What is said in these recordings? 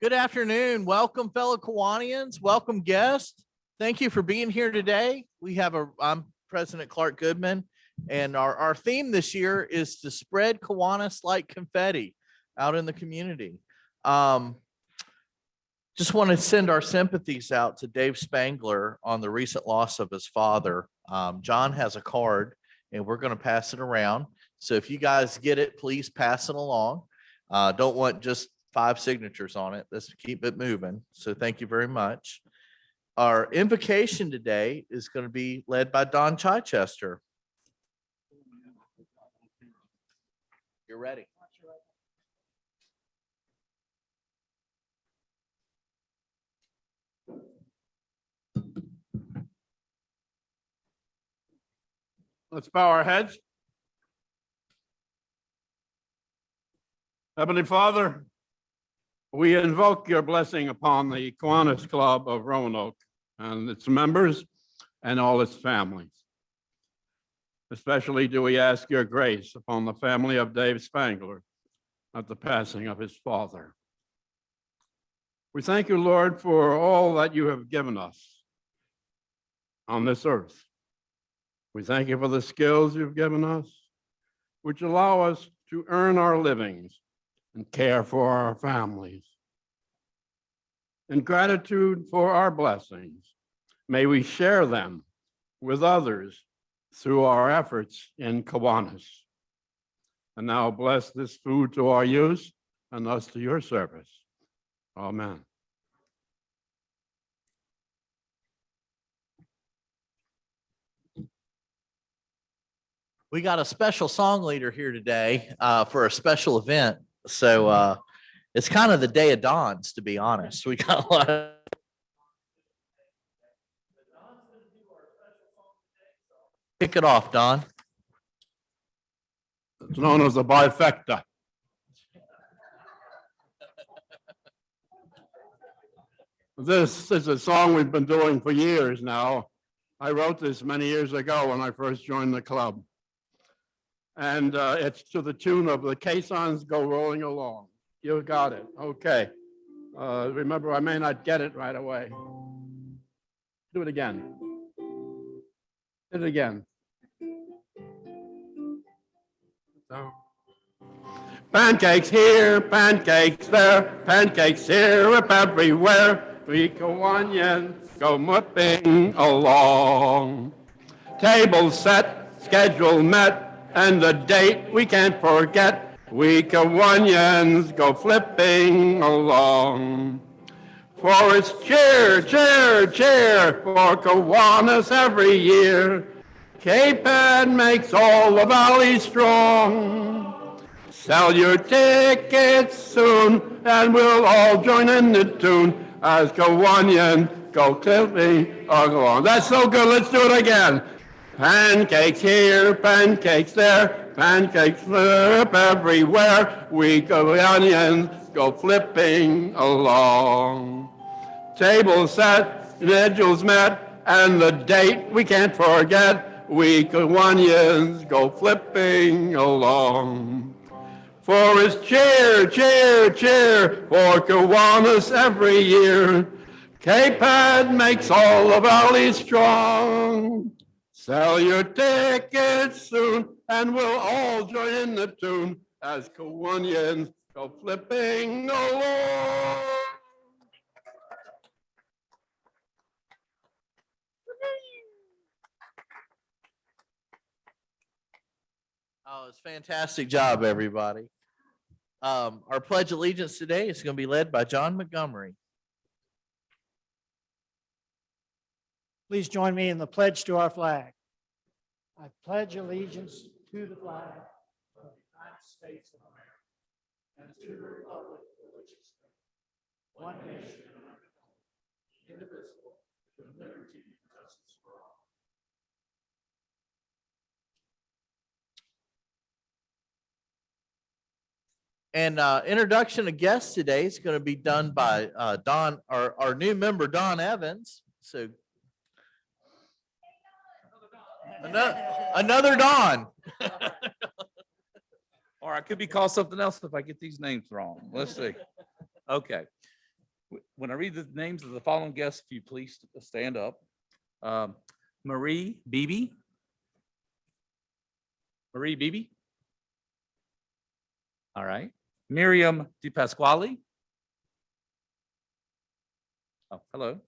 Good afternoon. Welcome, fellow Kiwanians. Welcome, guests. Thank you for being here today. I'm President Clark Goodman, and our theme this year is to spread Kiwanis like confetti out in the community. Just want to send our sympathies out to Dave Spangler on the recent loss of his father. John has a card, and we're going to pass it around. So if you guys get it, please pass it along. Don't want just 5 signatures on it. Let's keep it moving. So thank you very much. Our invocation today is going to be led by Don Chichester. You're ready. Let's bow our heads. Heavenly Father, we invoke your blessing upon the Kiwanis Club of Roanoke and its members and all its families. Especially do we ask your grace upon the family of Dave Spangler at the passing of his father. We thank you, Lord, for all that you have given us on this earth. We thank you for the skills you've given us, which allow us to earn our livings and care for our families. In gratitude for our blessings, may we share them with others through our efforts in Kiwanis. And now bless this food to our use and us to your service. Amen. We got a special song leader here today for a special event. So it's kind of the day of dawns, to be honest. We got a lot of. Kick it off, Don. It's known as the bifecta. This is a song we've been doing for years now. I wrote this many years ago when I first joined the club. And it's to the tune of The Caissons Go Rolling Along. You got it. Okay. Remember, I may not get it right away. Do it again. Do it again. So. Pancakes here, pancakes there, pancake syrup everywhere. We Kiwanians go whipping along. Table set, schedule met, and the date we can't forget. We Kiwanians go flipping along. For it's cheer, cheer, cheer for Kiwanis every year. K-Pad makes all the valley strong. Sell your tickets soon, and we'll all join in the tune as Kiwanians go flipping along. That's so good. Let's do it again. Pancakes here, pancakes there, pancakes flip everywhere. We Kiwanians go flipping along. Table set, schedules met, and the date we can't forget. We Kiwanians go flipping along. For it's cheer, cheer, cheer for Kiwanis every year. K-Pad makes all the valley strong. Sell your tickets soon, and we'll all join in the tune as Kiwanians go flipping along. Oh, it's a fantastic job, everybody. Our Pledge of Allegiance today is going to be led by John Montgomery. Please join me in the pledge to our flag. I pledge allegiance to the flag of the United States of America and to the republic for which it stands, one nation, indivisible, with liberty and justice for all. And introduction of guests today is going to be done by Don, our new member, Don Evans. So another Don. Or I could be called something else if I get these names wrong. Let's see. Okay. When I read the names of the following guests, if you please stand up. Marie Beebe. Marie Beebe. All right. Miriam DePasquale. Oh, hello.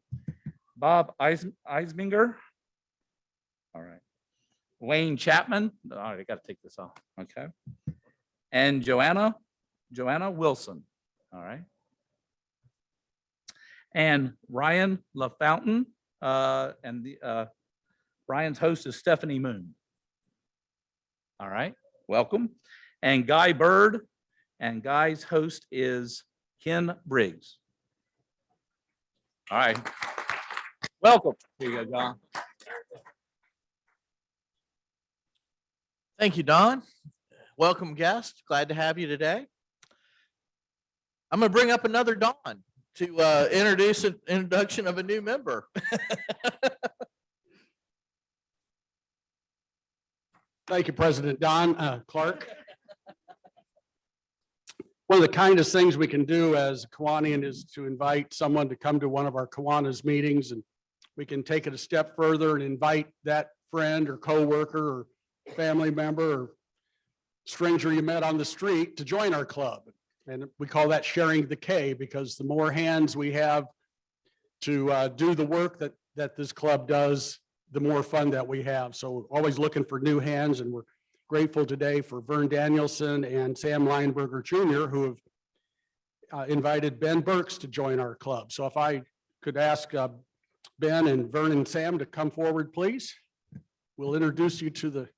Bob Eisminger. All right. Wayne Chapman. All right, I got to take this off. Okay. And Joanna Wilson. All right. And Ryan LaFountain. Ryan's host is Stephanie Moon. All right, welcome. And Guy Bird, and Guy's host is Ken Briggs. All right, welcome. Here you go, John. Thank you, Don. Welcome, guest. Glad to have you today. I'm going to bring up another Don to introduce an introduction of a new member. Thank you, President Don Clark. One of the kindest things we can do as a Kiwanian is to invite someone to come to one of our Kiwanis meetings, and we can take it a step further and invite that friend or coworker or family member or stranger you met on the street to join our club. And we call that sharing the K, because the more hands we have to do the work that this club does, the more fun that we have. So we're always looking for new hands, and we're grateful today for Vern Danielson and Sam Lineberger Jr., who have invited Ben Burks to join our club. So if I could ask Ben and Vern and Sam to come forward, please. We'll introduce you to the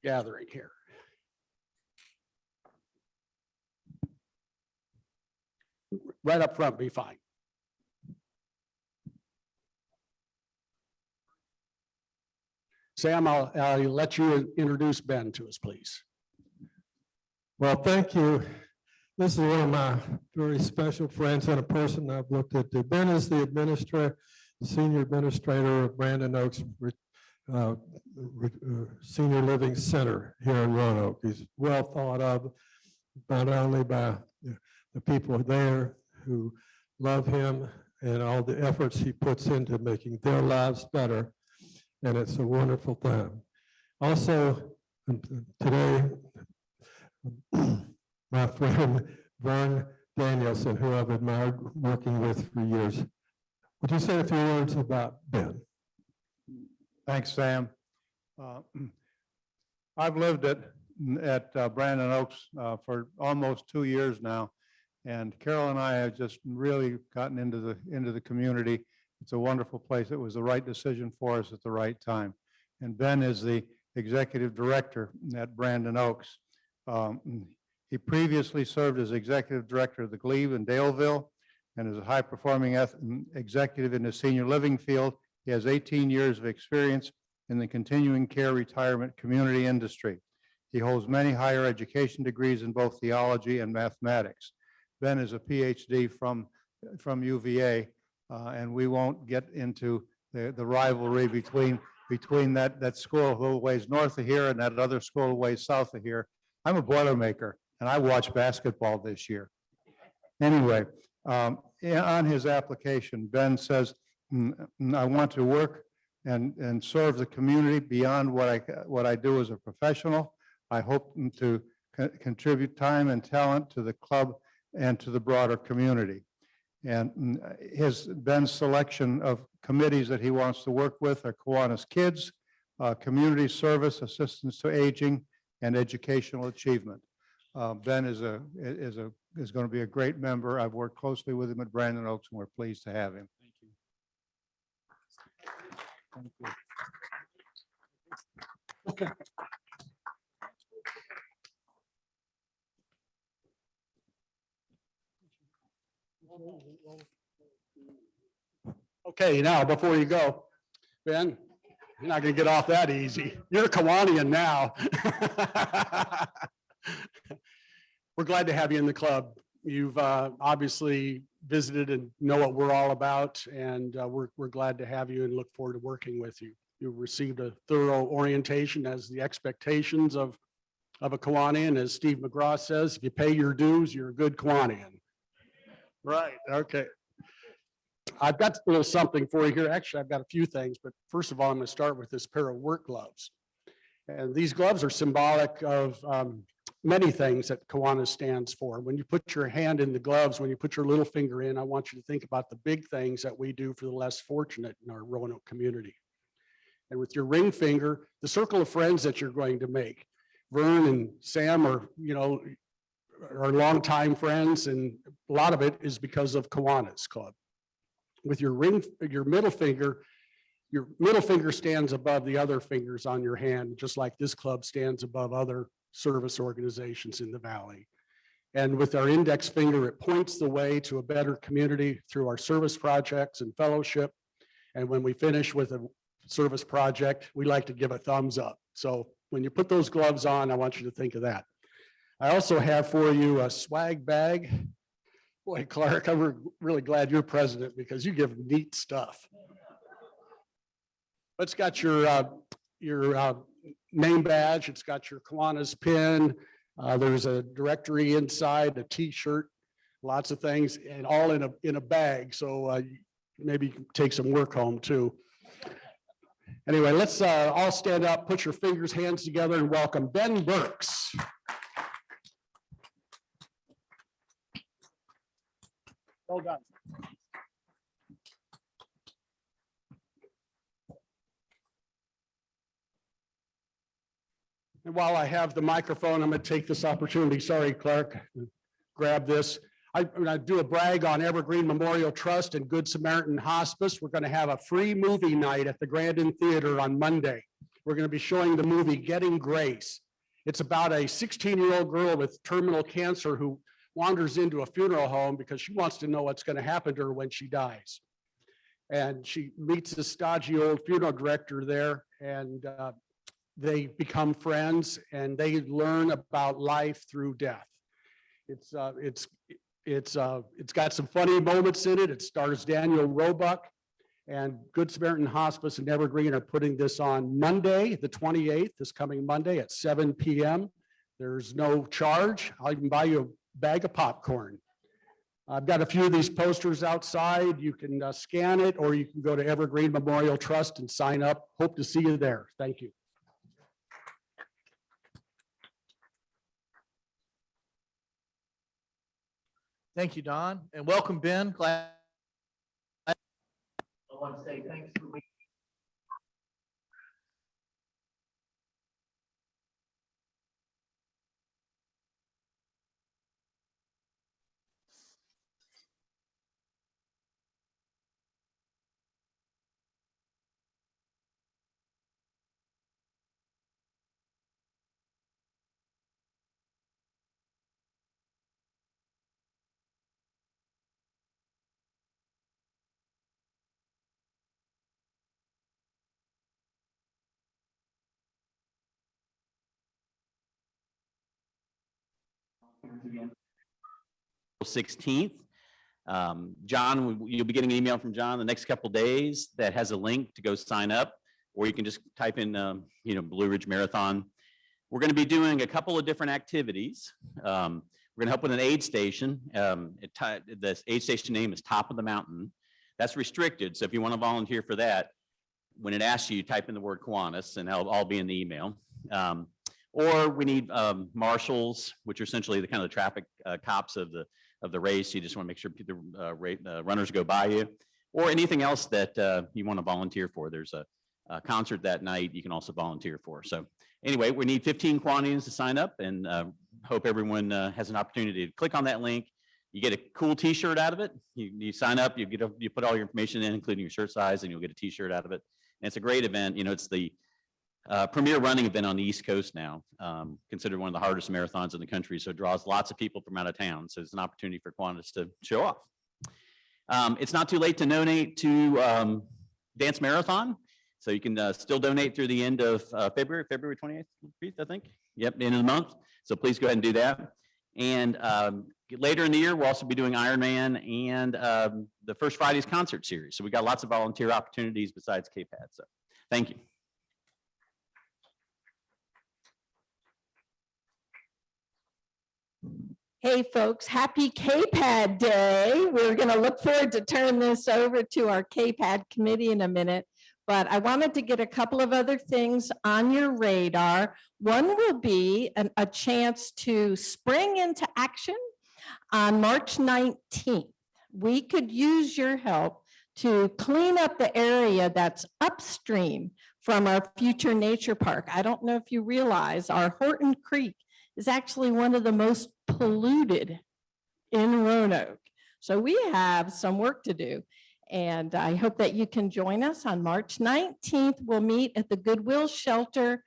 gathering here. Right up front, be fine. Sam, I'll let you introduce Ben to us, please. Well, thank you. This is one of my very special friends and a person I've looked at. Ben is the administrator, senior administrator of Brandon Oaks Senior Living Center here in Roanoke. He's well thought of, not only by the people there who love him and all the efforts he puts into making their lives better. And it's a wonderful thing. Also, today, my friend Vern Danielson, who I've admired working with for years. Would you say a few words about Ben? Thanks, Sam. I've lived at Brandon Oaks for almost 2 years now, and Carol and I have just really gotten into the community. It's a wonderful place. It was the right decision for us at the right time. And Ben is the executive director at Brandon Oaks. He previously served as executive director of the Glebe in Daleville and is a high-performing executive in the senior living field. He has 18 years of experience in the continuing care retirement community industry. He holds many higher education degrees in both theology and mathematics. Ben is a PhD from UVA. And we won't get into the rivalry between that school a little ways north of here and that other school a ways south of here. I'm a Boilermaker, and I watched basketball this year. Anyway, on his application, Ben says, I want to work and serve the community beyond what I do as a professional. I hope to contribute time and talent to the club and to the broader community. And Ben's selection of committees that he wants to work with are Kiwanis Kids, Community Service, Assistance to Aging, and Educational Achievement. Ben is going to be a great member. I've worked closely with him at Brandon Oaks, and we're pleased to have him. Thank you. Thank you. Okay, now, before you go, Ben, you're not going to get off that easy. You're a Kiwanian now. We're glad to have you in the club. You've obviously visited and know what we're all about, and we're glad to have you and look forward to working with you. You received a thorough orientation as the expectations of a Kiwanian. As Steve Mcgraw says, if you pay your dues, you're a good Kiwanian. Right, okay. I've got a little something for you here. Actually, I've got a few things, but first of all, I'm going to start with this pair of work gloves. And these gloves are symbolic of many things that Kiwanis stands for. When you put your hand in the gloves, when you put your little finger in, I want you to think about the big things that we do for the less fortunate in our Roanoke community. And with your ring finger, the circle of friends that you're going to make. Vern and Sam are, are longtime friends, and a lot of it is because of Kiwanis Club. With your middle finger stands above the other fingers on your hand, just like this club stands above other service organizations in the Valley. And with our index finger, it points the way to a better community through our service projects and fellowship. And when we finish with a service project, we like to give a thumbs up. So when you put those gloves on, I want you to think of that. I also have for you a swag bag. Boy, Clark, I'm really glad you're president because you give neat stuff. It's got your name badge. It's got your Kiwanis pin. There's a directory inside, a T-shirt, lots of things, and all in a bag. So maybe you can take some work home too. Anyway, let's all stand up, put your hands together, and welcome Ben Burks. Well done. And while I have the microphone, I'm going to take this opportunity. Sorry, Clark, grab this. I'm going to do a brag on Evergreen Memorial Trust and Good Samaritan Hospice. We're going to have a free movie night at the Grandin Theater on Monday. We're going to be showing the movie Getting Grace. It's about a 16-year-old girl with terminal cancer who wanders into a funeral home because she wants to know what's going to happen to her when she dies. And she meets a stodgy old funeral director there, and they become friends, and they learn about life through death. It's got some funny moments in it. It stars Daniel Roebuck, and Good Samaritan Hospice and Evergreen are putting this on Monday, the 28th, this coming Monday at 7 p.m. There's no charge. I'll even buy you a bag of popcorn. I've got a few of these posters outside. You can scan it, or you can go to Evergreen Memorial Trust and sign up. Hope to see you there. Thank you. Thank you, Don, and welcome, Ben. Glad. I want to say thanks for being. Again. 16th. John, you'll be getting an email from John the next couple days that has a link to go sign up, or you can just type in, Blue Ridge Marathon. We're going to be doing a couple of different activities. We're going to help with an aid station. The aid station name is Top of the Mountain. That's restricted, so if you want to volunteer for that, when it asks you, type in the word Kiwanis, and that'll all be in the email. Or we need marshals, which are essentially the kind of the traffic cops of the race. You just want to make sure the runners go by you, or anything else that you want to volunteer for. There's a concert that night you can also volunteer for. So anyway, we need 15 Kiwanis to sign up, and hope everyone has an opportunity to click on that link. You get a cool T-shirt out of it. You sign up, you put all your information in, including your shirt size, and you'll get a T-shirt out of it. And it's a great event. It's the premier running event on the East Coast now, considered one of the hardest marathons in the country. So it draws lots of people from out of town. So it's an opportunity for Kiwanis to show off. It's not too late to donate to Dance Marathon. So you can still donate through the end of February 28th, I think. Yep, end of the month. So please go ahead and do that. And later in the year, we'll also be doing Ironman and the First Friday's concert series. So we got lots of volunteer opportunities besides KPAD. So thank you. Hey, folks, happy KPAD Day. We're going to look forward to turn this over to our KPAD committee in a minute, but I wanted to get a couple of other things on your radar. One will be a chance to spring into action on March 19th. We could use your help to clean up the area that's upstream from our future nature park. I don't know if you realize our Horton Creek is actually one of the most polluted in Roanoke. So we have some work to do. And I hope that you can join us on March 19th. We'll meet at the Goodwill Shelter.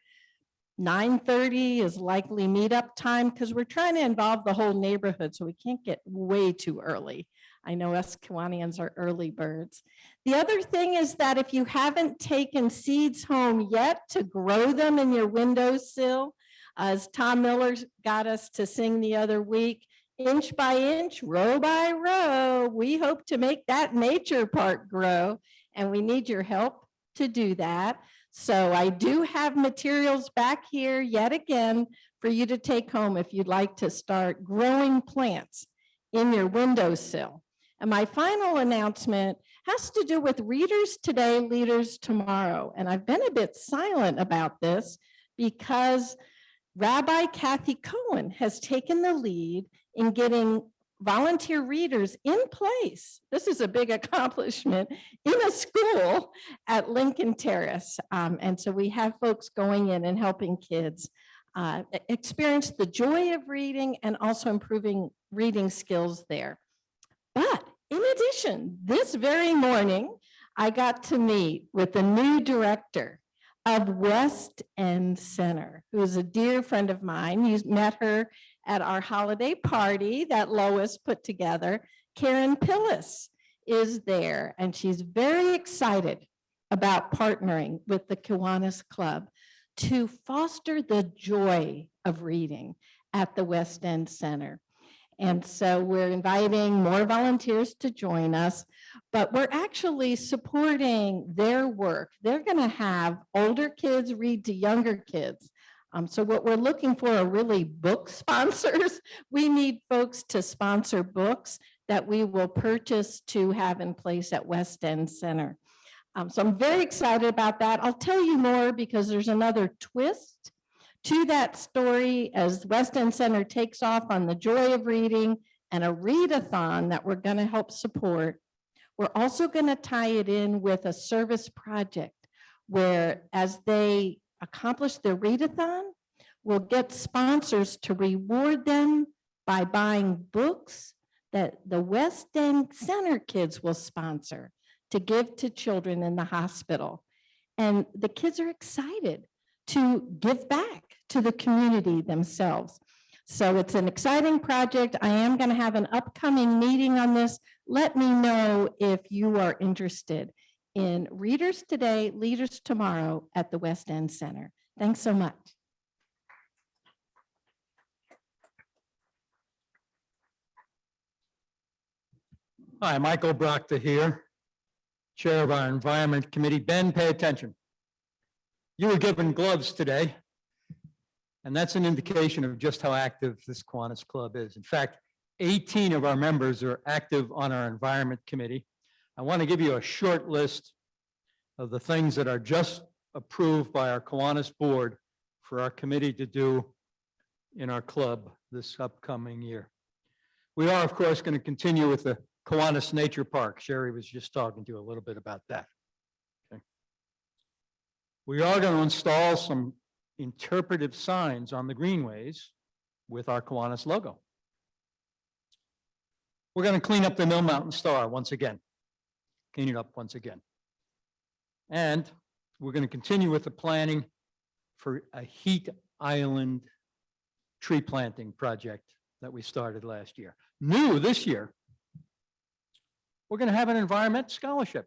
9:30 is likely meetup time because we're trying to involve the whole neighborhood, so we can't get way too early. I know us Kiwanians are early birds. The other thing is that if you haven't taken seeds home yet to grow them in your windowsill, as Tom Miller got us to sing the other week, inch by inch, row by row, we hope to make that nature park grow, and we need your help to do that. So I do have materials back here yet again for you to take home if you'd like to start growing plants in your windowsill. And my final announcement has to do with Readers Today, Leaders Tomorrow. And I've been a bit silent about this because Rabbi Kathy Cohen has taken the lead in getting volunteer readers in place. This is a big accomplishment in a school at Lincoln Terrace. And so we have folks going in and helping kids experience the joy of reading and also improving reading skills there. But in addition, this very morning, I got to meet with the new director of West End Center, who is a dear friend of mine. You met her at our holiday party that Lois put together. Karen Pillis is there, and she's very excited about partnering with the Kiwanis Club to foster the joy of reading at the West End Center. And so we're inviting more volunteers to join us, but we're actually supporting their work. They're going to have older kids read to younger kids. So what we're looking for are really book sponsors. We need folks to sponsor books that we will purchase to have in place at West End Center. So I'm very excited about that. I'll tell you more because there's another twist to that story as West End Center takes off on the joy of reading and a readathon that we're going to help support. We're also going to tie it in with a service project where as they accomplish their readathon, we'll get sponsors to reward them by buying books that the West End Center kids will sponsor to give to children in the hospital. And the kids are excited to give back to the community themselves. So it's an exciting project. I am going to have an upcoming meeting on this. Let me know if you are interested in Readers Today, Leaders Tomorrow at the West End Center. Thanks so much. Hi, Michael Brockta here, Chair of our Environment Committee. Ben, pay attention. You were given gloves today, and that's an indication of just how active this Kiwanis Club is. In fact, 18 of our members are active on our Environment Committee. I want to give you a short list of the things that are just approved by our Kiwanis board for our committee to do in our club this upcoming year. We are, of course, going to continue with the Kiwanis Nature Park. Sherry was just talking to you a little bit about that. Okay. We are going to install some interpretive signs on the greenways with our Kiwanis logo. We're going to clean up the Mill Mountain Star once again. Clean it up once again. And we're going to continue with the planning for a heat island tree planting project that we started last year. New this year, we're going to have an environment scholarship.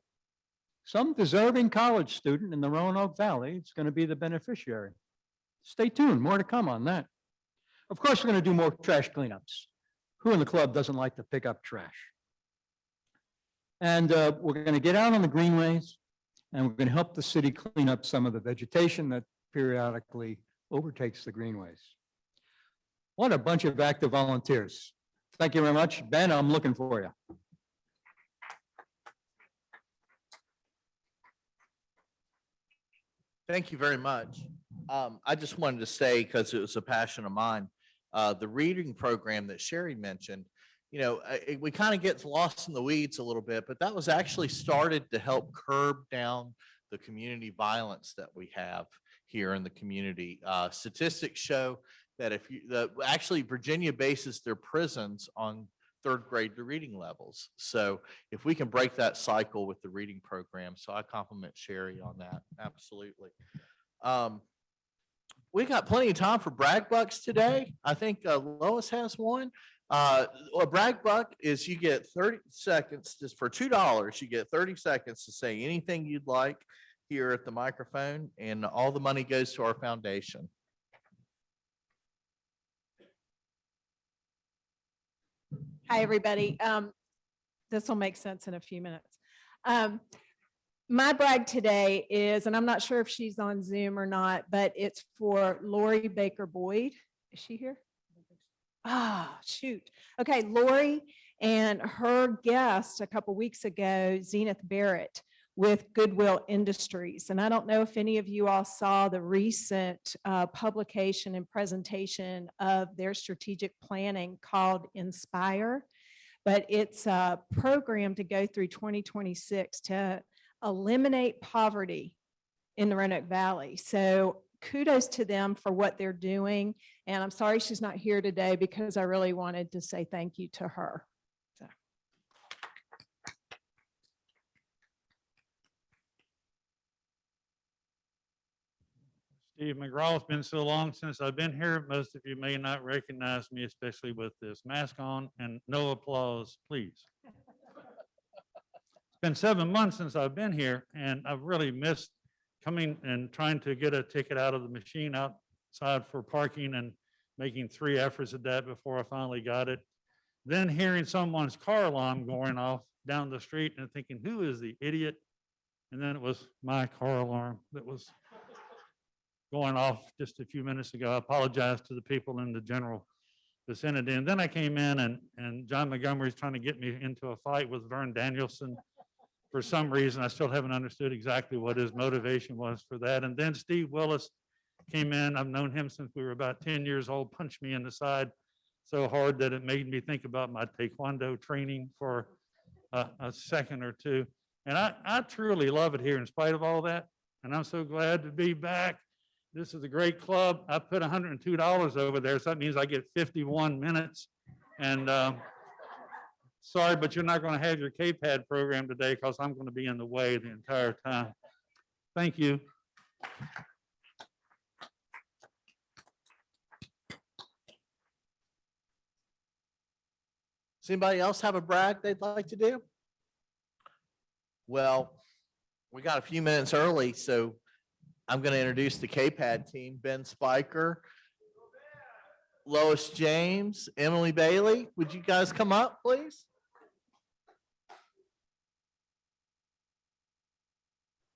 Some deserving college student in the Roanoke Valley is going to be the beneficiary. Stay tuned, more to come on that. Of course, we're going to do more trash cleanups. Who in the club doesn't like to pick up trash? And we're going to get out on the greenways, and we're going to help the city clean up some of the vegetation that periodically overtakes the greenways. What a bunch of active volunteers. Thank you very much. Ben, I'm looking for you. Thank you very much. I just wanted to say, because it was a passion of mine, the reading program that Sherry mentioned, we kind of get lost in the weeds a little bit, but that was actually started to help curb down the community violence that we have here in the community. Statistics show that actually Virginia bases their prisons on third grade to reading levels. So if we can break that cycle with the reading program, so I compliment Sherry on that. Absolutely. We got plenty of time for brag bucks today. I think Lois has one. A brag buck is you get 30 seconds, just for $2, you get 30 seconds to say anything you'd like here at the microphone, and all the money goes to our foundation. Hi, everybody. This will make sense in a few minutes. My brag today is, and I'm not sure if she's on Zoom or not, but it's for Lori Baker Boyd. Is she here? Ah, shoot. Okay, Lori and her guest a couple weeks ago, Zenith Barrett with Goodwill Industries. And I don't know if any of you all saw the recent publication and presentation of their strategic planning called Inspire, but it's a program to go through 2026 to eliminate poverty in the Roanoke Valley. So kudos to them for what they're doing. And I'm sorry she's not here today because I really wanted to say thank you to her. So. Steve Mcgraw, it's been so long since I've been here. Most of you may not recognize me, especially with this mask on, and no applause, please. It's been 7 months since I've been here, and I've really missed coming and trying to get a ticket out of the machine outside for parking and making 3 efforts at that before I finally got it. Then hearing someone's car alarm going off down the street and thinking, who is the idiot? And then it was my car alarm that was going off just a few minutes ago. I apologize to the people in the general vicinity. And then I came in and John Montgomery's trying to get me into a fight with Vern Danielson. For some reason, I still haven't understood exactly what his motivation was for that. And then Steve Willis came in. I've known him since we were about 10 years old, punched me in the side so hard that it made me think about my Taekwondo training for a second or two. And I truly love it here in spite of all that. And I'm so glad to be back. This is a great club. I put $102 over there, so that means I get 51 minutes. And sorry, but you're not going to have your KPAD program today because I'm going to be in the way the entire time. Thank you. Does anybody else have a brag they'd like to do? Well, we got a few minutes early, so I'm going to introduce the KPAD team. Ben Spiker, Lois James, Emily Bailey. Would you guys come up, please?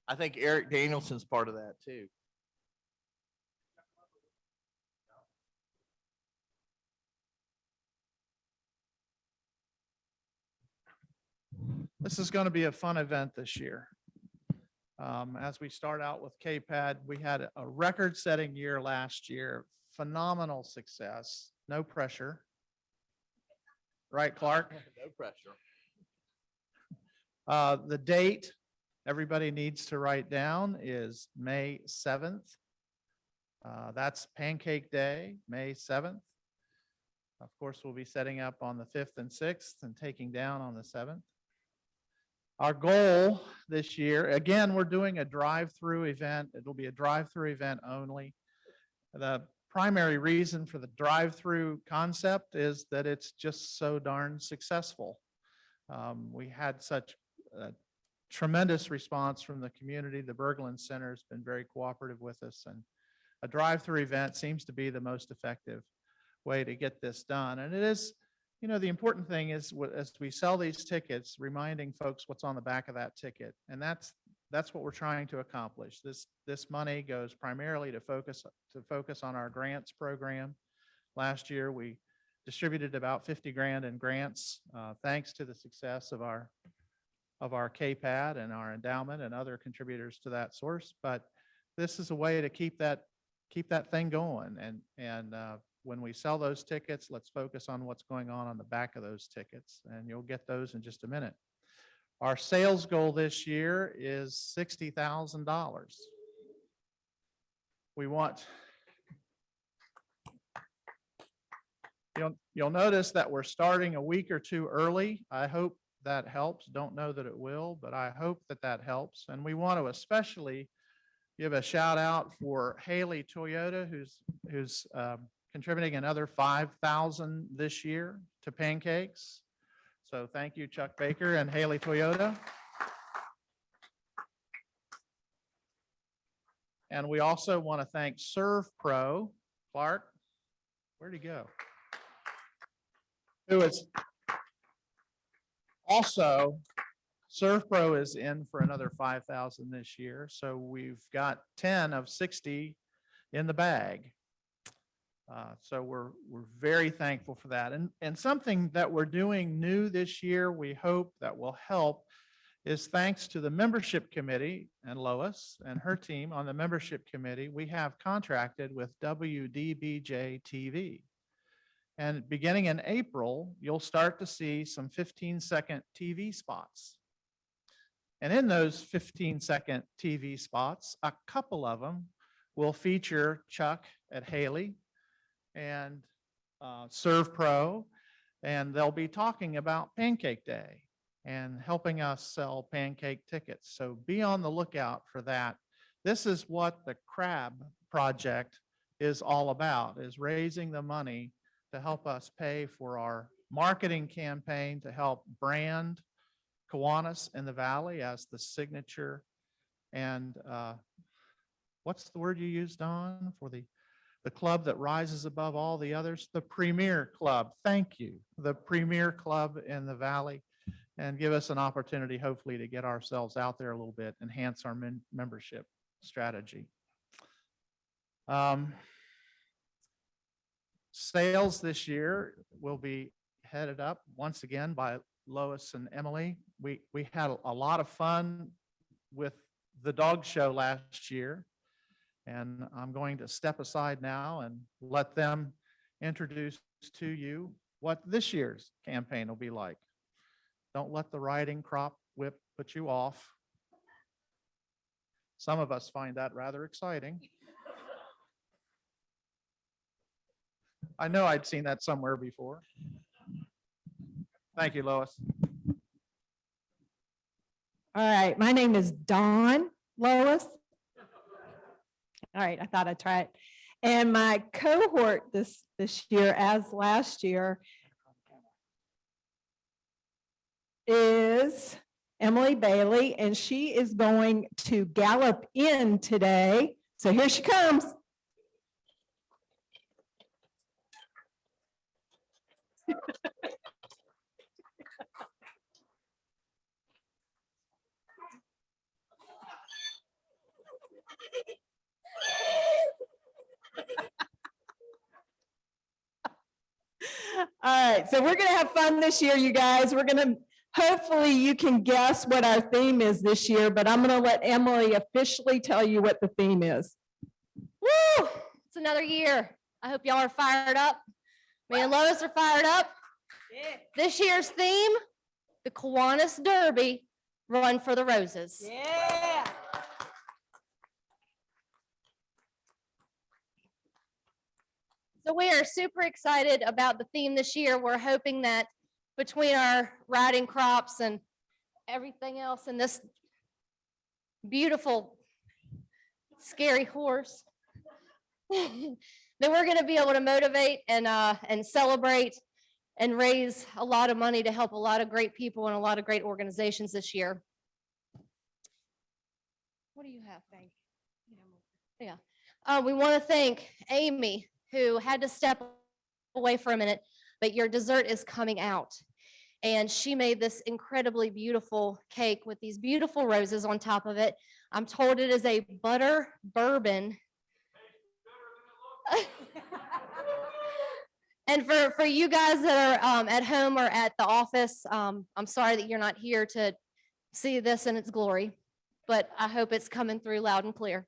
I think Eric Danielson's part of that too. This is going to be a fun event this year. As we start out with KPAD, we had a record-setting year last year, phenomenal success, no pressure. Right, Clark? No pressure. The date everybody needs to write down is May 7th. That's Pancake Day, May 7th. Of course, we'll be setting up on the 5th and 6th and taking down on the 7th. Our goal this year, again, we're doing a drive-through event. It'll be a drive-through event only. The primary reason for the drive-through concept is that it's just so darn successful. We had such a tremendous response from the community. The Berglund Center has been very cooperative with us, and a drive-through event seems to be the most effective way to get this done. And it is, you know, the important thing is as we sell these tickets, reminding folks what's on the back of that ticket. And that's what we're trying to accomplish. This money goes primarily to focus on our grants program. Last year, we distributed about 50 grand in grants, thanks to the success of our KPAD and our endowment and other contributors to that source. But this is a way to keep that thing going. And when we sell those tickets, let's focus on what's going on the back of those tickets, and you'll get those in just a minute. Our sales goal this year is $60,000. We want, you'll notice that we're starting a week or two early. I hope that helps. Don't know that it will, but I hope that that helps. And we want to especially give a shout out for Haley Toyota, who's contributing another $5,000 this year to pancakes. So thank you, Chuck Baker and Haley Toyota. And we also want to thank Serve Pro. Clark, where'd he go? Who is also, Serve Pro is in for another 5,000 this year. So we've got 10 of 60 in the bag. So we're very thankful for that. And something that we're doing new this year, we hope that will help, is thanks to the membership committee and Lois and her team on the membership committee, we have contracted with WDBJ TV. And beginning in April, you'll start to see some 15-second TV spots. And in those 15-second TV spots, a couple of them will feature Chuck at Haley and Serve Pro, and they'll be talking about Pancake Day and helping us sell pancake tickets. So be on the lookout for that. This is what the Crab Project is all about, is raising the money to help us pay for our marketing campaign to help brand Kiwanis in the Valley as the signature. And what's the word you used, Don, for the club that rises above all the others? The premier club. Thank you. The premier club in the Valley, and give us an opportunity, hopefully, to get ourselves out there a little bit, enhance our membership strategy. Sales this year will be headed up once again by Lois and Emily. We had a lot of fun with the dog show last year, and I'm going to step aside now and let them introduce to you what this year's campaign will be like. Don't let the riding crop whip put you off. Some of us find that rather exciting. I know I'd seen that somewhere before. Thank you, Lois. All right, my name is Dawn Lois. All right, I thought I'd try it. And my cohort this year, as last year, is Emily Bailey, and she is going to gallop in today. So here she comes. All right, so we're going to have fun this year, you guys. We're going to, hopefully you can guess what our theme is this year, but I'm going to let Emily officially tell you what the theme is. Woo! It's another year. I hope y'all are fired up. Me and Lois are fired up. Yeah. This year's theme, the Kiwanis Derby, Run for the Roses. Yeah. So we are super excited about the theme this year. We're hoping that between our riding crops and everything else and this beautiful, scary horse, that we're going to be able to motivate and celebrate and raise a lot of money to help a lot of great people and a lot of great organizations this year. What do you have, Frank? Yeah. We want to thank Amy, who had to step away for a minute, but your dessert is coming out. And she made this incredibly beautiful cake with these beautiful roses on top of it. I'm told it is a butter bourbon. And for you guys that are at home or at the office, I'm sorry that you're not here to see this in its glory, but I hope it's coming through loud and clear.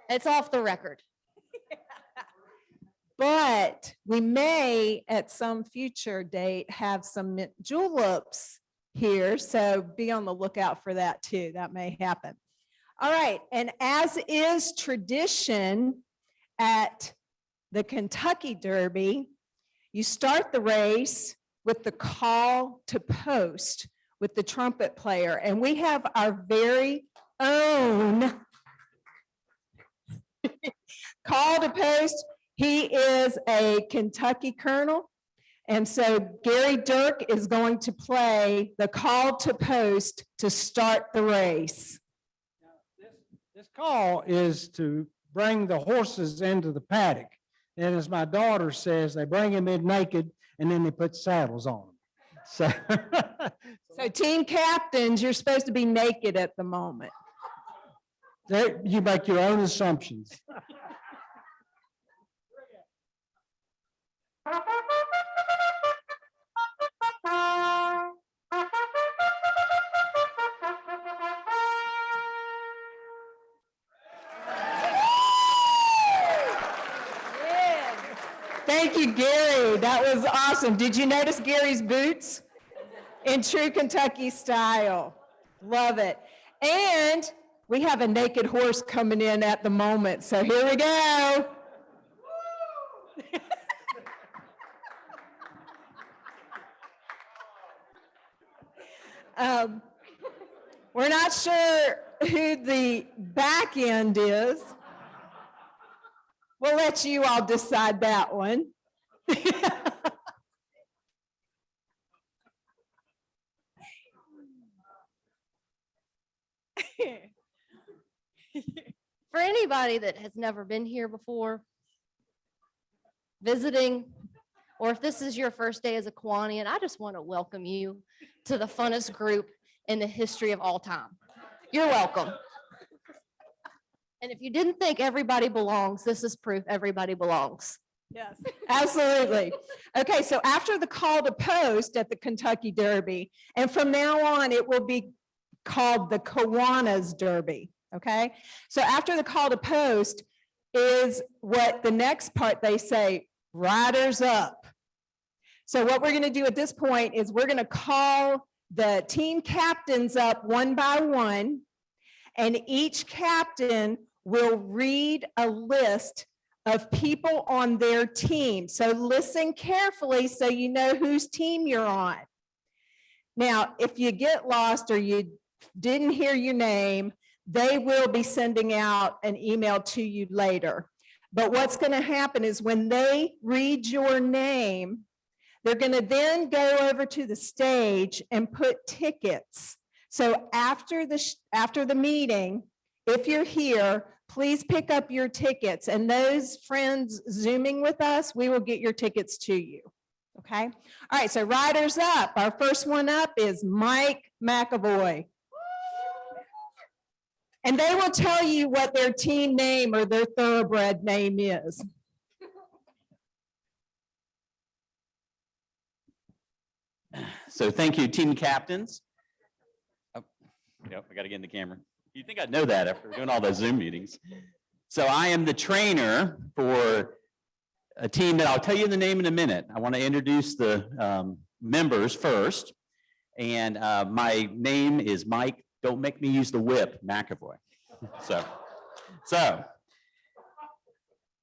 It's off the record. But we may at some future date have some mint juleps here, so be on the lookout for that too. That may happen. All right, and as is tradition at the Kentucky Derby, you start the race with the call to post with the trumpet player, and we have our very own call to post. He is a Kentucky colonel. And so Gary Dirk is going to play the call to post to start the race. This call is to bring the horses into the paddock. And as my daughter says, they bring them in naked and then they put saddles on them. So, So team captains, you're supposed to be naked at the moment. there, you make your own assumptions. Thank you, Gary. That was awesome. Did you notice Gary's boots? In true Kentucky style. Love it. And we have a naked horse coming in at the moment. So here we go. We're not sure who the back end is. We'll let you all decide that one. For anybody that has never been here before, visiting, or if this is your first day as a Kiwanian, I just want to welcome you to the funnest group in the history of all time. You're welcome. And if you didn't think everybody belongs, this is proof everybody belongs. Yes, absolutely. Okay, so after the call to post at the Kentucky Derby, and from now on, it will be called the Kiwanis Derby, okay? So after the call to post is what the next part they say, riders up. So what we're gonna do at this point is we're gonna call the team captains up one by one, and each captain will read a list of people on their team. So listen carefully so you know whose team you're on. Now, if you get lost or you didn't hear your name, they will be sending out an email to you later. But what's going to happen is when they read your name, they're going to then go over to the stage and put tickets. So after the meeting, if you're here, please pick up your tickets, and those friends Zooming with us, we will get your tickets to you. Okay. All right. So riders up. Our first one up is Mike Mcavoy. And they will tell you what their team name or their thoroughbred name is. So thank you, team captains. Oh, yep, I got to get in the camera. You think I'd know that after doing all those Zoom meetings. So I am the trainer for a team that I'll tell you the name in a minute. I want to introduce the members first. And my name is Mike, don't make me use the whip, Mcavoy. So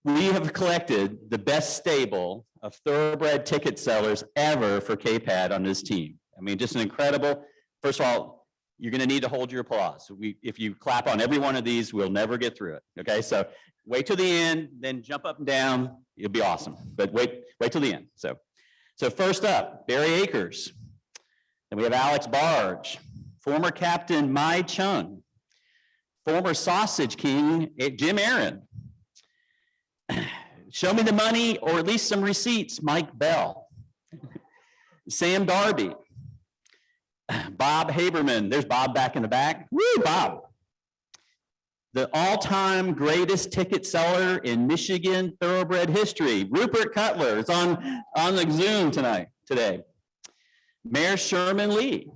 we have collected the best stable of thoroughbred ticket sellers ever for KPAD on this team. I mean, just an incredible, first of all, you're going to need to hold your applause. If you clap on every one of these, we'll never get through it. Okay, so wait till the end, then jump up and down. It'll be awesome. But wait till the end. So first up, Barry Akers. Then we have Alex Barge, former captain Mai Chung, former Sausage King Jim Aaron. Show me the money or at least some receipts, Mike Bell. Sam Darby. Bob Haberman, there's Bob back in the back. Woo, Bob. the all-time greatest ticket seller in Michigan thoroughbred history, Rupert Cutler, is on the Zoom today. Mayor Sherman Lee,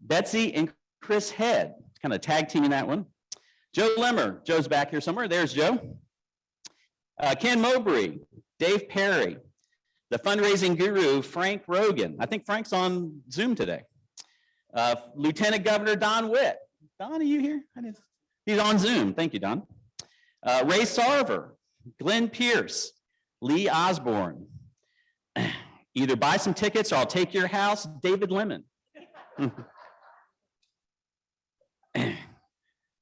Betsy and Chris Head, kind of tag teaming that one. Joe Limmer, Joe's back here somewhere. There's Joe. Ken Mowbray, Dave Perry, the fundraising guru, Frank Rogan. I think Frank's on Zoom today. Lieutenant Governor Don Witt. Don, are you here? He's on Zoom. Thank you, Don. Ray Sarver, Glenn Pierce, Lee Osborne. Either buy some tickets or I'll take your house, David Lemon.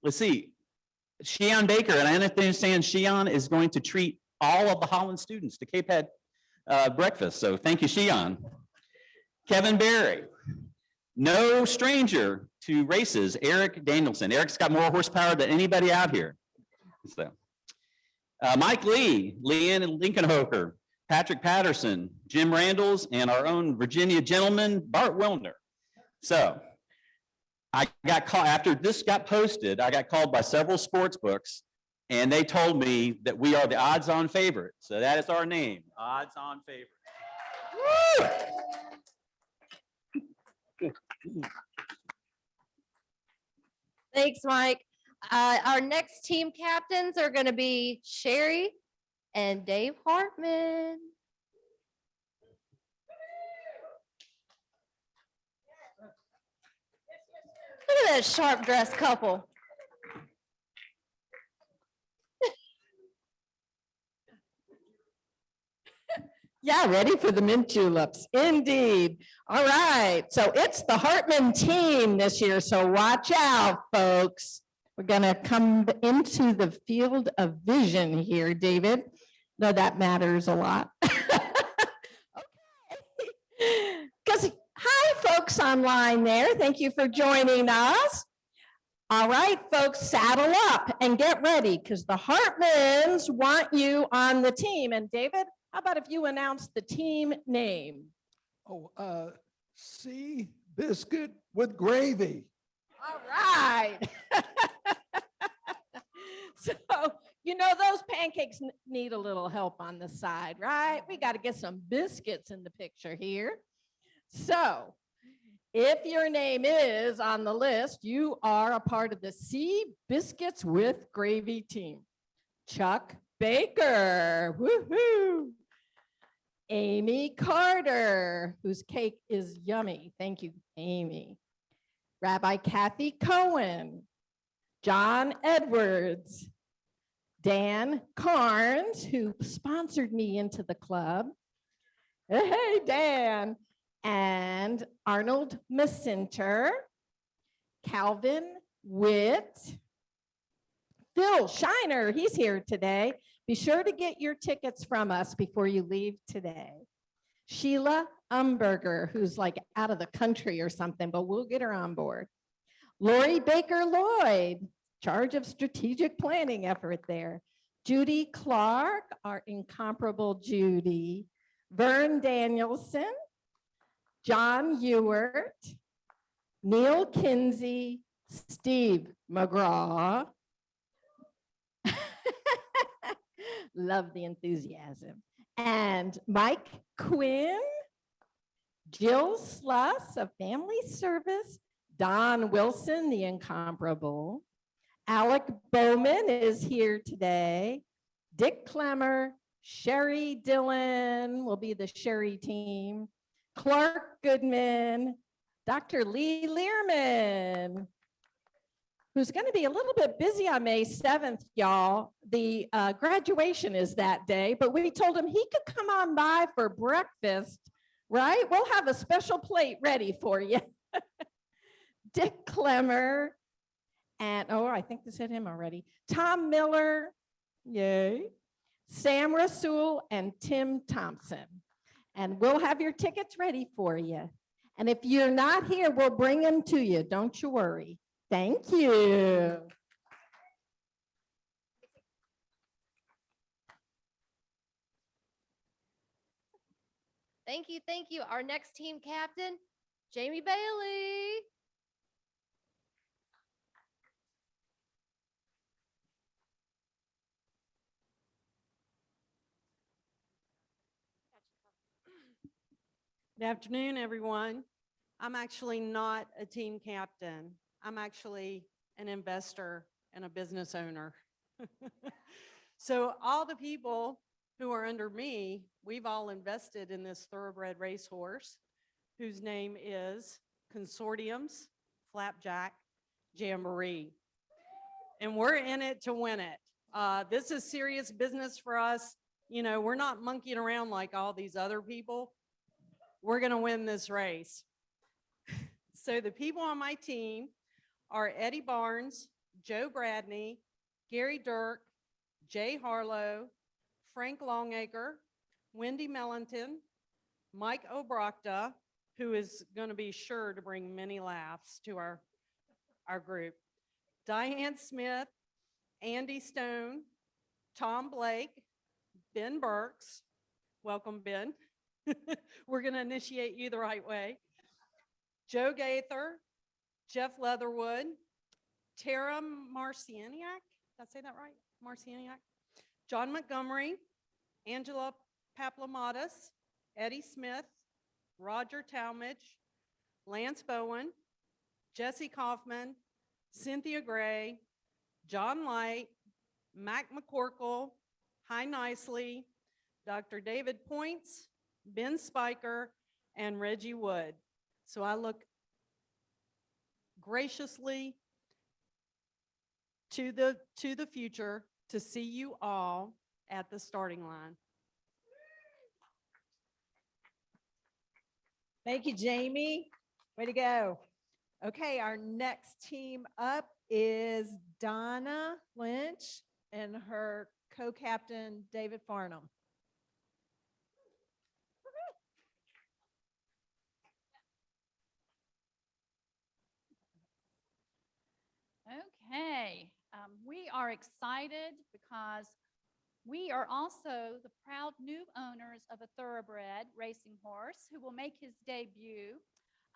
Let's see. Sheon Baker, and I understand Sheon is going to treat all of the Holland students to K-Pad breakfast. So thank you, Sheon. Kevin Berry, no stranger to races, Eric Danielson. Eric's got more horsepower than anybody out here. So, Mike Lee, Leanne and Lincoln Hoker, Patrick Patterson, Jim Randalls, and our own Virginia gentleman, Bart Wilner. So I got called, after this got posted, I got called by several sports books, and they told me that we are the odds-on favorite. So that is our name, odds-on favorite. Thanks, Mike. Our next team captains are going to be Sherry and Dave Hartman. Look at that sharp dressed couple. Yeah, ready for the mint juleps. Indeed. All right. So it's the Hartman team this year. So watch out, folks. We're going to come into the field of vision here, David. No, that matters a lot. Because hi, folks online there. Thank you for joining us. All right, folks, saddle up and get ready because the Hartmans want you on the team. And David, how about if you announce the team name? Oh, sea biscuit with gravy. All right. So, you know, those pancakes need a little help on the side, right? We got to get some biscuits in the picture here. So, if your name is on the list, you are a part of the Sea Biscuits with Gravy team. Chuck Baker, woohoo. Amy Carter, whose cake is yummy. Thank you, Amy. Rabbi Kathy Cohen, John Edwards, Dan Carnes, who sponsored me into the club. Hey, Dan. And Arnold Messinter, Calvin Witt, Phil Shiner, he's here today. Be sure to get your tickets from us before you leave today. Sheila Umberger, who's like out of the country or something, but we'll get her on board. Lori Baker Lloyd, charge of strategic planning effort there. Judy Clark, our incomparable Judy. Vern Danielson, John Ewert, Neil Kinsey, Steve Mcgraw. Love the enthusiasm. And Mike Quinn, Jill Sluss of Family Service, Don Wilson, the incomparable. Alec Bowman is here today. Dick Clemmer, Sherry Dillon will be the Sherry team. Clark Goodman, Dr. Lee Learman, who's going to be a little bit busy on May 7th, y'all. The graduation is that day, but we told him he could come on by for breakfast, right? We'll have a special plate ready for you. Dick Clemmer, and I think this hit him already. Tom Miller, yay. Sam Rasul and Tim Thompson. And we'll have your tickets ready for you. And if you're not here, we'll bring them to you. Don't you worry. Thank you. Thank you, thank you. Our next team captain, Jamie Bailey. Good afternoon, everyone. I'm actually not a team captain. I'm actually an investor and a business owner. So all the people who are under me, we've all invested in this thoroughbred racehorse whose name is Consortium's Flapjack Jamboree. And we're in it to win it. This is serious business for us. You know, we're not monkeying around like all these other people. We're going to win this race. So the people on my team are Eddie Barnes, Joe Bradney, Gary Dirk, Jay Harlow, Frank Longacre, Wendy Mellington, Mike Obrachta, who is going to be sure to bring many laughs to our group, Diane Smith, Andy Stone, Tom Blake, Ben Burks. Welcome, Ben. We're going to initiate you the right way. Joe Gaither, Jeff Leatherwood, Tara Marcianiak. Did I say that right? Marcianiak. John Montgomery, Angela Paplamatis, Eddie Smith, Roger Talmadge, Lance Bowen, Jesse Kaufman, Cynthia Gray, John Light, Mac McCorkle, Hi Nicely, Dr. David Points, Ben Spiker, and Reggie Wood. So I look graciously to the future to see you all at the starting line. Thank you, Jamie. Way to go. Okay, our next team up is Donna Lynch and her co-captain, David Farnham. Okay, we are excited because we are also the proud new owners of a thoroughbred racing horse who will make his debut.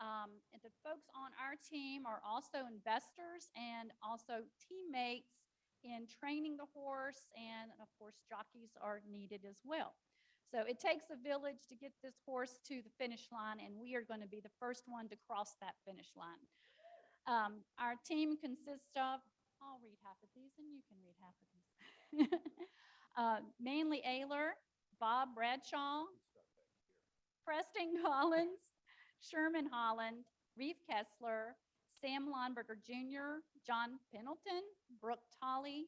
And the folks on our team are also investors and also teammates in training the horse, and of course jockeys are needed as well. So it takes a village to get this horse to the finish line, and we are going to be the first one to cross that finish line. Our team consists of, I'll read half of these and you can read half of these. Manly Ayler, Bob Bradshaw, Preston Collins, Sherman Holland, Reeve Kessler, Sam Lonberger Jr., John Pendleton, Brooke Tolley,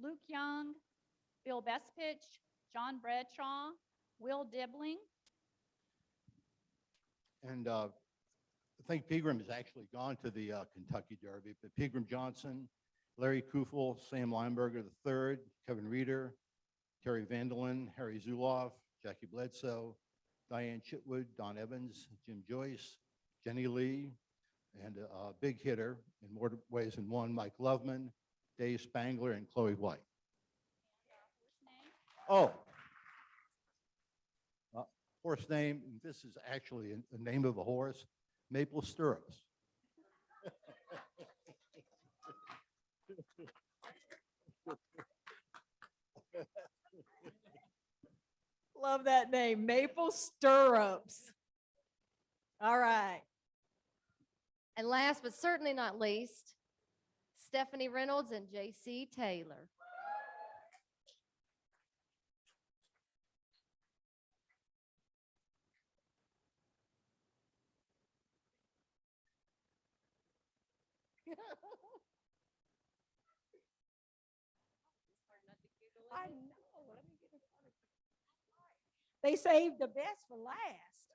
Luke Young, Bill Bestpitch, John Bradshaw, Will Dibbling. And I think Pegram has actually gone to the Kentucky Derby, but Pegram Johnson, Larry Kufel, Sam Lineberger III, Kevin Reeder, Terry Vandelin, Harry Zuloff, Jackie Bledsoe, Diane Chitwood, Don Evans, Jim Joyce, Jenny Lee, and a big hitter in more ways than one, Mike Loveman, Dave Spangler, and Chloe White. Oh, horse name, this is actually the name of a horse, Maple Stirrups. Love that name, Maple Stirrups. All right. And last but certainly not least, Stephanie Reynolds and J.C. Taylor. I know. Let me get in front of you. They saved the best for last.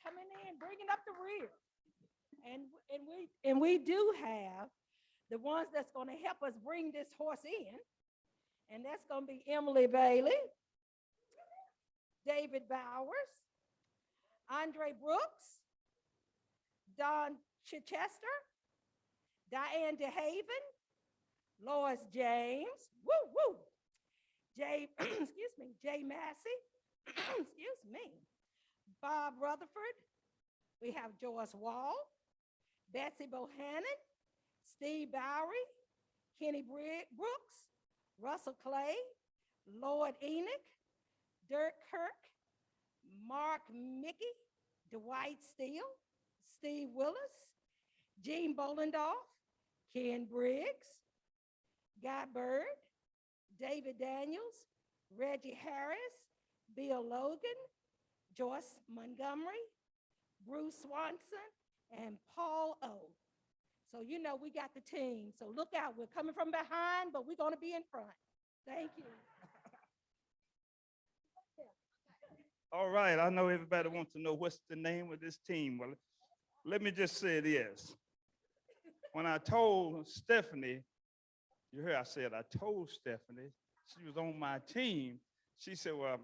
Coming in, bringing up the rear. And we do have the ones that's going to help us bring this horse in. And that's going to be Emily Bailey, David Bowers, Andre Brooks, Don Chichester, Diane DeHaven, Lois James, woo, woo, Jay, excuse me, Jay Massey, excuse me, Bob Rutherford. We have Joyce Wall, Betsy Bohannon, Steve Bowery, Kenny Brooks, Russell Clay, Lloyd Enoch, Dirk Kirk, Mark Mickey, Dwight Steele, Steve Willis, Gene Bolendorf, Ken Briggs, Guy Bird, David Daniels, Reggie Harris, Bill Logan, Joyce Montgomery, Bruce Swanson, and Paul O. So you know we got the team. So look out, we're coming from behind, but we're going to be in front. Thank you. All right, I know everybody wants to know what's the name of this team. Well, let me just say this. When I told Stephanie, you heard I said I told Stephanie, she was on my team. She said, well,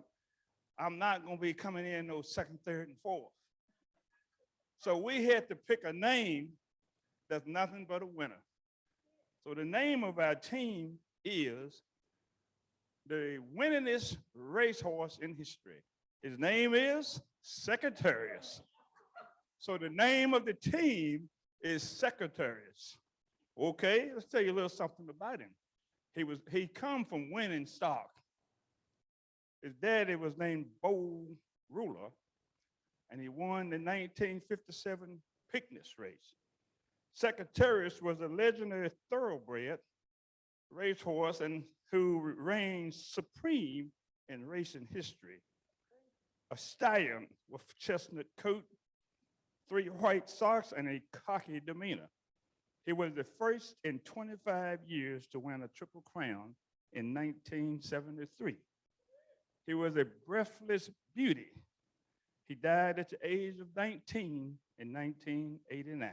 I'm not going to be coming in no second, third, and fourth. So we had to pick a name that's nothing but a winner. So the name of our team is the winningest racehorse in history. His name is Secretaries. So the name of the team is Secretaries. Okay, let's tell you a little something about him. He come from winning stock. His daddy was named Bo Ruler, and he won the 1957 Picnics race. Secretaries was a legendary thoroughbred racehorse and who reigned supreme in racing history. A stallion with chestnut coat, 3 white socks, and a cocky demeanor. He was the first in 25 years to win a Triple Crown in 1973. He was a breathless beauty. He died at the age of 19 in 1989.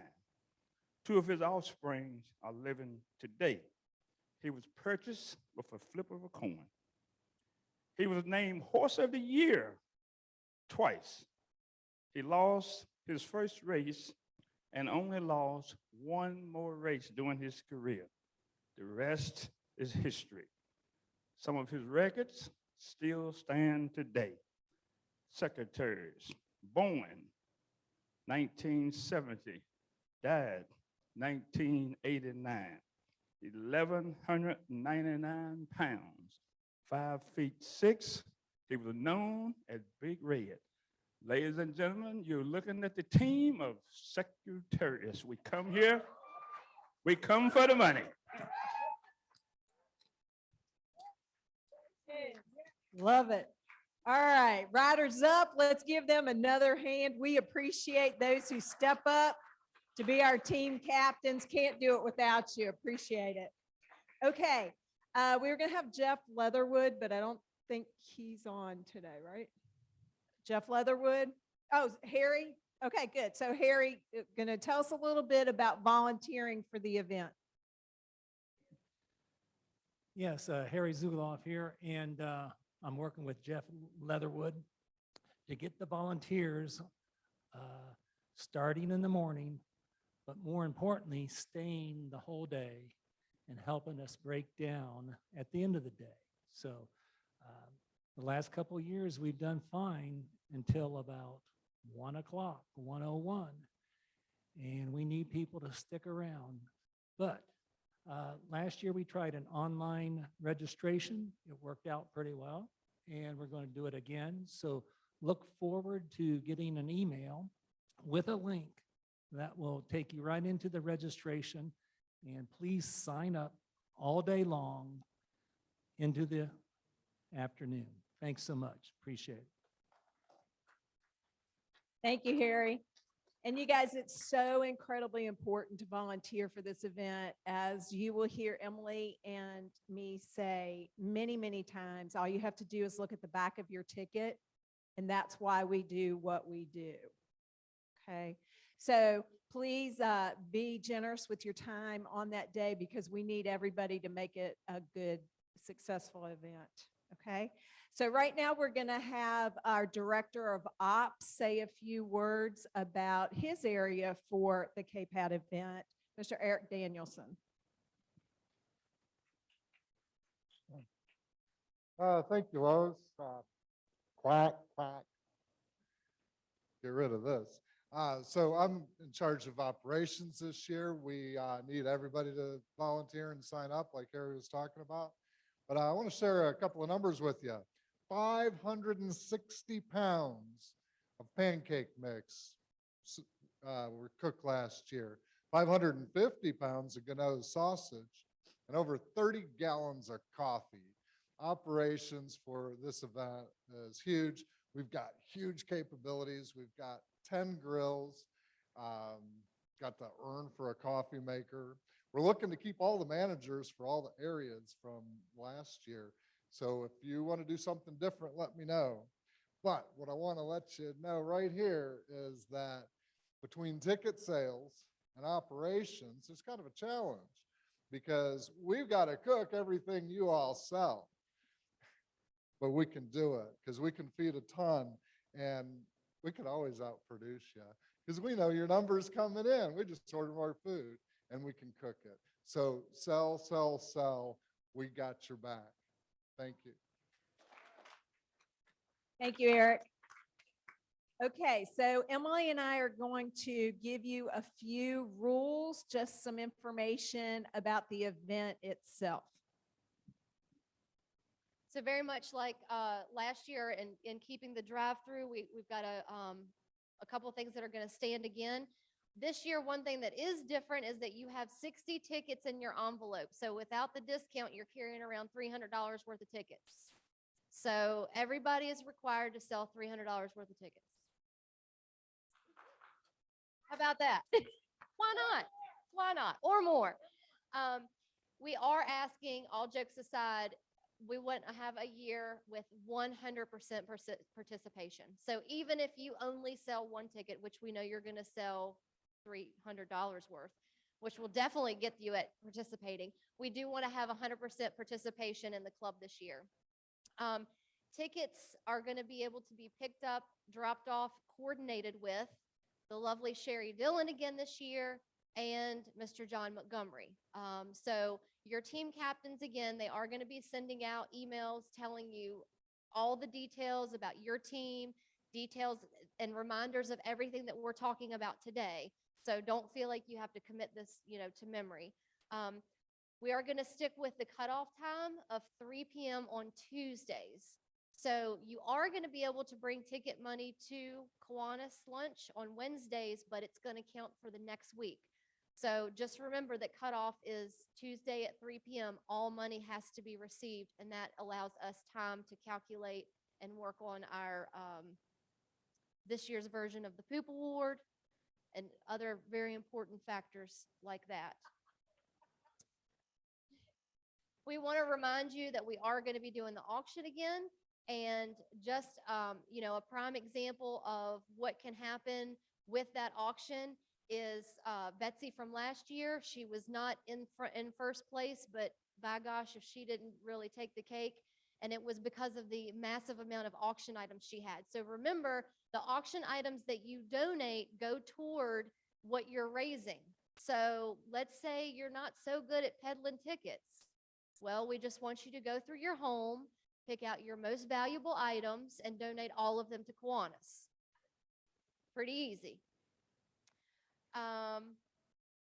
2 of his offspring are living today. He was purchased with a flip of a coin. He was named Horse of the Year twice. He lost his first race and only lost 1 more race during his career. The rest is history. Some of his records still stand today. Secretaries, born 1970, died 1989, 1,199 pounds, 5'6". He was known as Big Red. Ladies and gentlemen, you're looking at the team of Secretaries. We come here, we come for the money. Love it. All right, riders up. Let's give them another hand. We appreciate those who step up to be our team captains. Can't do it without you. Appreciate it. Okay, we were gonna have Jeff Leatherwood, but I don't think he's on today, right? Jeff Leatherwood. Oh, Harry. Okay, good. So Harry, gonna tell us a little bit about volunteering for the event. Yes, Harry Zuloff here, and I'm working with Jeff Leatherwood to get the volunteers starting in the morning, but more importantly, staying the whole day and helping us break down at the end of the day. So the last couple of years, we've done fine until about 1 o'clock, 1:01, and we need people to stick around. But last year we tried an online registration. It worked out pretty well, and we're going to do it again. So look forward to getting an email with a link that will take you right into the registration, and please sign up all day long into the afternoon. Thanks so much. Appreciate it. Thank you, Harry. And you guys, it's so incredibly important to volunteer for this event. As you will hear Emily and me say many, many times, all you have to do is look at the back of your ticket, and that's why we do what we do. Okay, so please be generous with your time on that day because we need everybody to make it a good, successful event. Okay, so right now we're going to have our Director of Ops say a few words about his area for the KPAD event, Mr. Eric Danielson. Thank you, Lois. Quack, quack. Get rid of this. So I'm in charge of operations this year. We need everybody to volunteer and sign up like Harry was talking about. But I want to share a couple of numbers with you. 560 pounds of pancake mix were cooked last year, 550 pounds of Gano sausage, and over 30 gallons of coffee. Operations for this event is huge. We've got huge capabilities. We've got 10 grills, got the urn for a coffee maker. We're looking to keep all the managers for all the areas from last year. So if you want to do something different, let me know. But what I want to let you know right here is that between ticket sales and operations, it's kind of a challenge because we've got to cook everything you all sell. But we can do it because we can feed a ton and we can always outproduce you because we know your numbers coming in. We just order more food and we can cook it. So sell, sell, sell. We got your back. Thank you. Thank you, Eric. Okay, so Emily and I are going to give you a few rules, just some information about the event itself. So very much like last year in keeping the drive-through, we've got a couple of things that are going to stand again. This year, one thing that is different is that you have 60 tickets in your envelope. So without the discount, you're carrying around $300 worth of tickets. So everybody is required to sell $300 worth of tickets. How about that? Why not? Why not? Or more. We are asking, all jokes aside, we want to have a year with 100% participation. So even if you only sell one ticket, which we know you're going to sell $300 worth, which will definitely get you at participating, we do want to have 100% participation in the club this year. Tickets are going to be able to be picked up, dropped off, coordinated with the lovely Sherry Dillon again this year and Mr. John Montgomery. So your team captains, again, they are going to be sending out emails telling you all the details about your team, details and reminders of everything that we're talking about today. So don't feel like you have to commit this, to memory. We are going to stick with the cutoff time of 3 p.m. on Tuesdays. So you are going to be able to bring ticket money to Kiwanis lunch on Wednesdays, but it's going to count for the next week. So just remember that cutoff is Tuesday at 3 p.m. All money has to be received, and that allows us time to calculate and work on our this year's version of the Poop Award and other very important factors like that. We want to remind you that we are going to be doing the auction again. And just, a prime example of what can happen with that auction is Betsy from last year. She was not in first place, but by gosh, if she didn't really take the cake. And it was because of the massive amount of auction items she had. So remember, the auction items that you donate go toward what you're raising. So let's say you're not so good at peddling tickets. Well, we just want you to go through your home, pick out your most valuable items, and donate all of them to Kiwanis. Pretty easy.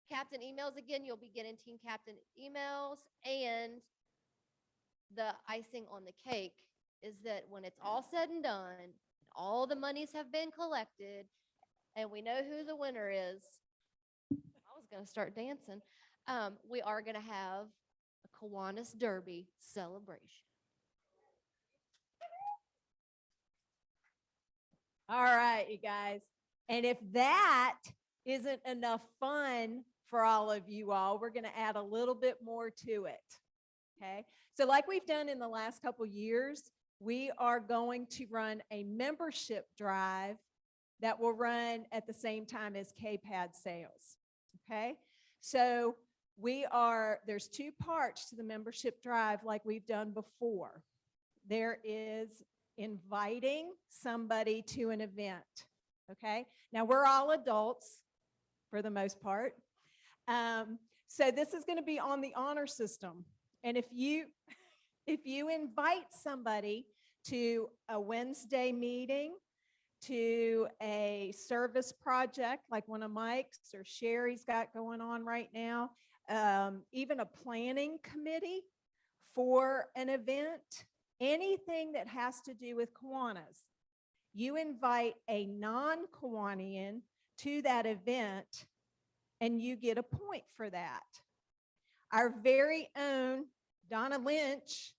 Captain emails, again, you'll be getting team captain emails, and the icing on the cake is that when it's all said and done, all the monies have been collected, and we know who the winner is. I was going to start dancing. We are going to have a Kiwanis Derby celebration. All right, you guys. And if that isn't enough fun for all of you all, we're going to add a little bit more to it. Okay. So like we've done in the last couple years, we are going to run a membership drive that will run at the same time as KPAD sales. Okay. So there's two parts to the membership drive like we've done before. There is inviting somebody to an event. Okay. Now we're all adults for the most part. So this is going to be on the honor system. And if you invite somebody to a Wednesday meeting, to a service project like one of Mike's or Sherry's got going on right now, even a planning committee for an event, anything that has to do with Kiwanis, you invite a non-Kiwanian to that event and you get a point for that. Our very own Donna Lynch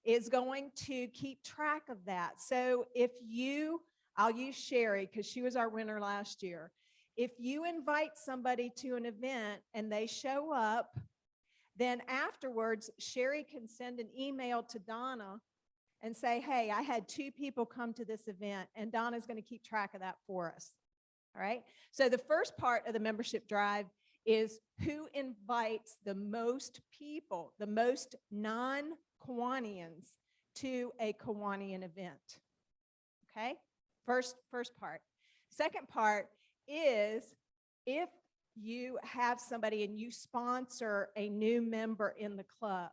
is going to keep track of that. So if you, I'll use Sherry because she was our winner last year. If you invite somebody to an event and they show up, then afterwards, Sherry can send an email to Donna and say, hey, I had 2 people come to this event, and Donna's going to keep track of that for us. All right. So the first part of the membership drive is who invites the most people, the most non-Kiwanians to a Kiwanian event. Okay. First part. Second part is if you have somebody and you sponsor a new member in the club,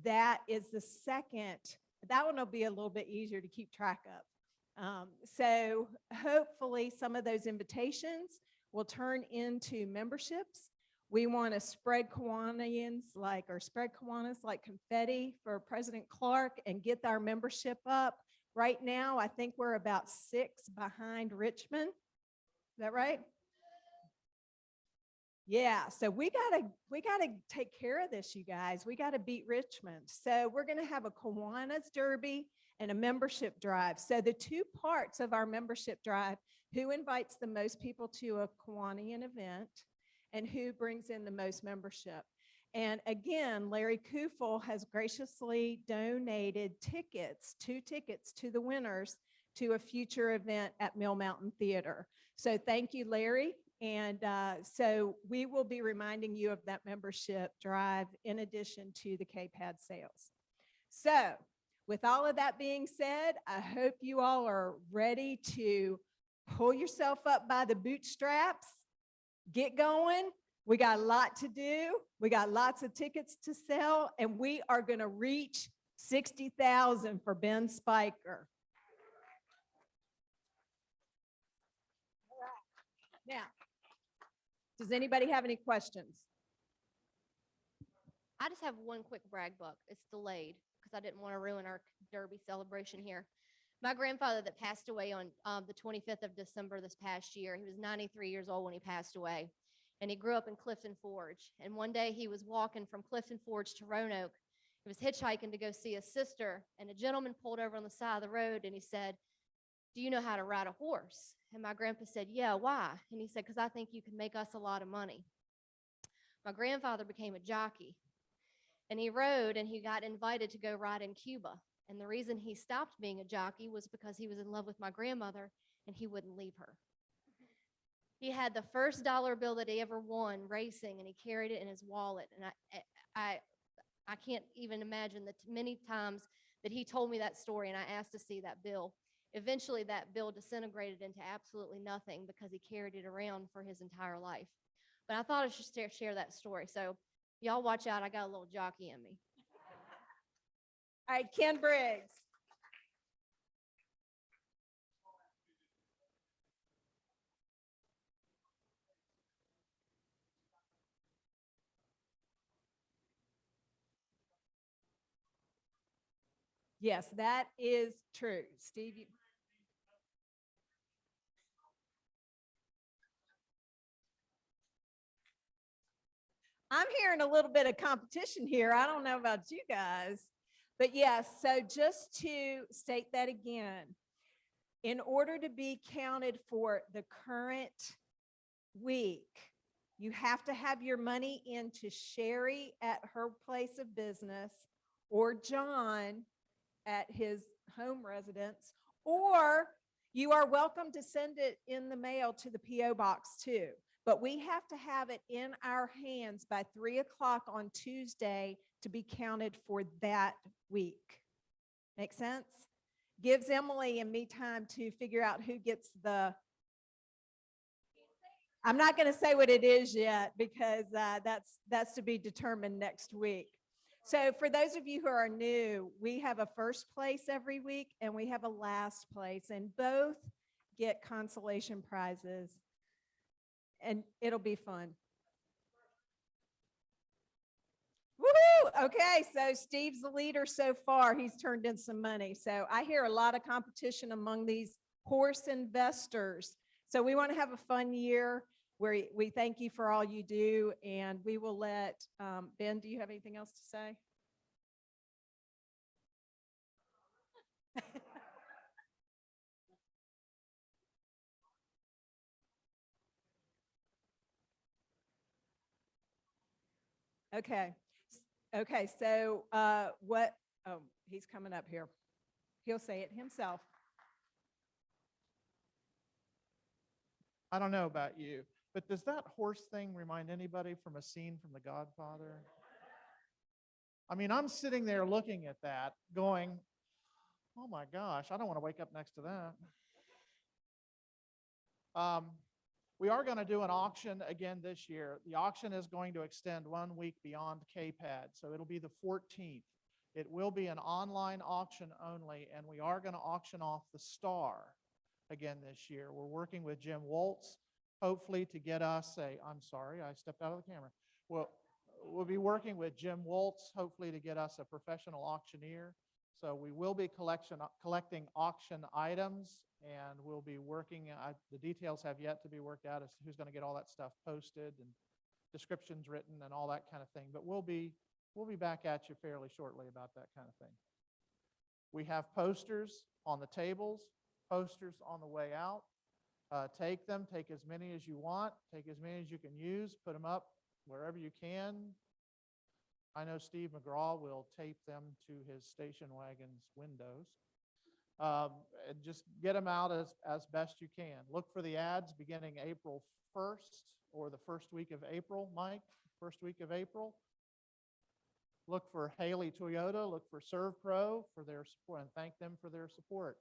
that is the second. That one will be a little bit easier to keep track of. So hopefully some of those invitations will turn into memberships. We want to spread Kiwanis spread Kiwanis like confetti for President Clark and get our membership up. Right now, I think we're about 6 behind Richmond. Is that right? Yeah, so we gotta take care of this, you guys. We gotta beat Richmond. So we're gonna have a Kiwanis Derby and a membership drive. So the 2 parts of our membership drive, who invites the most people to a Kiwanian event and who brings in the most membership. And again, Larry Kufel has graciously donated tickets, 2 tickets to the winners to a future event at Mill Mountain Theater. So thank you, Larry. And so we will be reminding you of that membership drive in addition to the KPAD sales. So with all of that being said, I hope you all are ready to pull yourself up by the bootstraps, get going. We got a lot to do. We got lots of tickets to sell, and we are going to reach 60,000 for Ben Spiker. Now, does anybody have any questions? I just have one quick brag book. It's delayed because I didn't want to ruin our Derby celebration here. My grandfather that passed away on the 25th of December this past year, he was 93 years old when he passed away. And he grew up in Clifton Forge. And one day he was walking from Clifton Forge to Roanoke. He was hitchhiking to go see his sister. And a gentleman pulled over on the side of the road and he said, do you know how to ride a horse? And my grandpa said, yeah, why? And he said, because I think you can make us a lot of money. My grandfather became a jockey. And he rode and he got invited to go ride in Cuba. And the reason he stopped being a jockey was because he was in love with my grandmother and he wouldn't leave her. He had the first dollar bill that he ever won racing and he carried it in his wallet. And I can't even imagine the many times that he told me that story and I asked to see that bill. Eventually that bill disintegrated into absolutely nothing because he carried it around for his entire life. But I thought I should share that story. So y'all watch out. I got a little jockey in me. All right, Ken Briggs. Yes, that is true. Steve, I'm hearing a little bit of competition here. I don't know about you guys, but yes, so just to state that again, in order to be counted for the current week, you have to have your money into Sherry at her place of business or John at his home residence, or you are welcome to send it in the mail to the P.O. box too. But we have to have it in our hands by 3 o'clock on Tuesday to be counted for that week. Make sense? Gives Emily and me time to figure out who gets the, I'm not going to say what it is yet because that's to be determined next week. So for those of you who are new, we have a first place every week and we have a last place, and both get consolation prizes. And it'll be fun. Woohoo! Okay, so Steve's the leader so far. He's turned in some money. So I hear a lot of competition among these horse investors. So we want to have a fun year where we thank you for all you do, and we will let, Ben, do you have anything else to say? Okay. Okay, so what, oh, he's coming up here. He'll say it himself. I don't know about you, but does that horse thing remind anybody from a scene from The Godfather? I mean, I'm sitting there looking at that going, oh my gosh, I don't want to wake up next to that. We are going to do an auction again this year. The auction is going to extend 1 week beyond KPAD, so it'll be the 14th. It will be an online auction only, and we are going to auction off the Star again this year. We're working with Jim Waltz, hopefully to get us I'm sorry, I stepped out of the camera. We'll be working with Jim Waltz, hopefully to get us a professional auctioneer. So we will be collecting auction items, and we'll be working, the details have yet to be worked out as to who's going to get all that stuff posted and descriptions written and all that kind of thing. But we'll be back at you fairly shortly about that kind of thing. We have posters on the tables, posters on the way out. Take them, take as many as you want, take as many as you can use, put them up wherever you can. I know Steve Mcgraw will tape them to his station wagon's windows. And just get them out as best you can. Look for the ads beginning April 1st or the first week of April, Mike, first week of April. Look for Haley Toyota, look for ServPro for their support, and thank them for their support.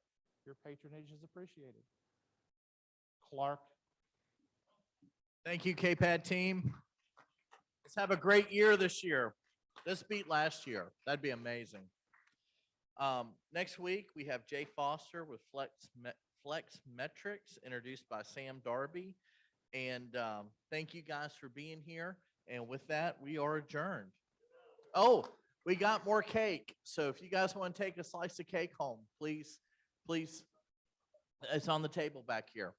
Your patronage is appreciated. Clark. Thank you, KPAD team. Let's have a great year this year. Let's beat last year. That'd be amazing. Next week, we have Jay Foster with Flex Metrics, introduced by Sam Darby. And thank you guys for being here. And with that, we are adjourned. Oh, we got more cake. So if you guys want to take a slice of cake home, please, it's on the table back here.